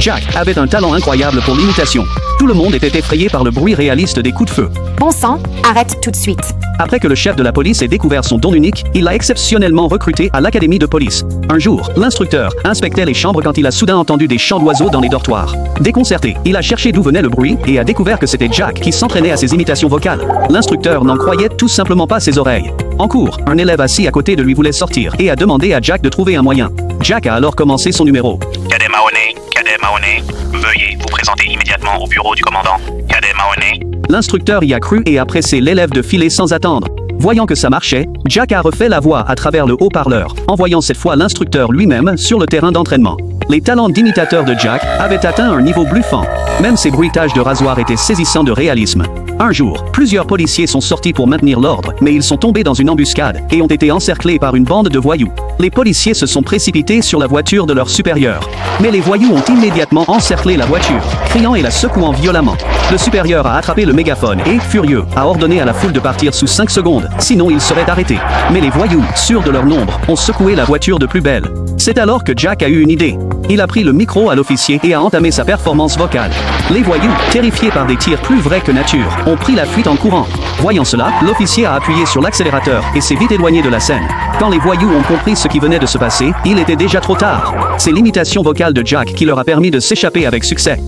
Jack avait un talent incroyable pour l'imitation. Tout le monde était effrayé par le bruit réaliste des coups de feu. Bon sang, arrête tout de suite. Après que le chef de la police ait découvert son don unique, il l'a exceptionnellement recruté à l'académie de police. Un jour, l'instructeur inspectait les chambres quand il a soudain entendu des chants d'oiseaux dans les dortoirs. Déconcerté, il a cherché d'où venait le bruit et a découvert que c'était Jack qui s'entraînait à ses imitations vocales. L'instructeur n'en croyait tout simplement pas ses oreilles. En cours, un élève assis à côté de lui voulait sortir et a demandé à Jack de trouver un moyen. Jack a alors commencé son numéro. Cadet Mahoney, veuillez vous présenter immédiatement au bureau du commandant. Cadet Mahoney. L'instructeur y a cru et a pressé l'élève de filer sans attendre. Voyant que ça marchait, Jack a refait la voix à travers le haut-parleur, envoyant cette fois l'instructeur lui-même sur le terrain d'entraînement. Les talents d'imitateur de Jack avaient atteint un niveau bluffant. Même ses bruitages de rasoir étaient saisissants de réalisme. Un jour, plusieurs policiers sont sortis pour maintenir l'ordre, mais ils sont tombés dans une embuscade et ont été encerclés par une bande de voyous. Les policiers se sont précipités sur la voiture de leur supérieur. Mais les voyous ont immédiatement encerclé la voiture, criant et la secouant violemment. Le supérieur a attrapé le mégaphone et, furieux, a ordonné à la foule de partir sous 5 secondes, sinon ils seraient arrêtés. Mais les voyous, sûrs de leur nombre, ont secoué la voiture de plus belle. C'est alors que Jack a eu une idée. Il a pris le micro à l'officier et a entamé sa performance vocale. Les voyous, terrifiés par des tirs plus vrais que nature, ont pris la fuite en courant. Voyant cela, l'officier a appuyé sur l'accélérateur et s'est vite éloigné de la scène. Quand les voyous ont compris ce qui venait de se passer, il était déjà trop tard. C'est l'imitation vocale de Jack qui leur a permis de s'échapper avec succès.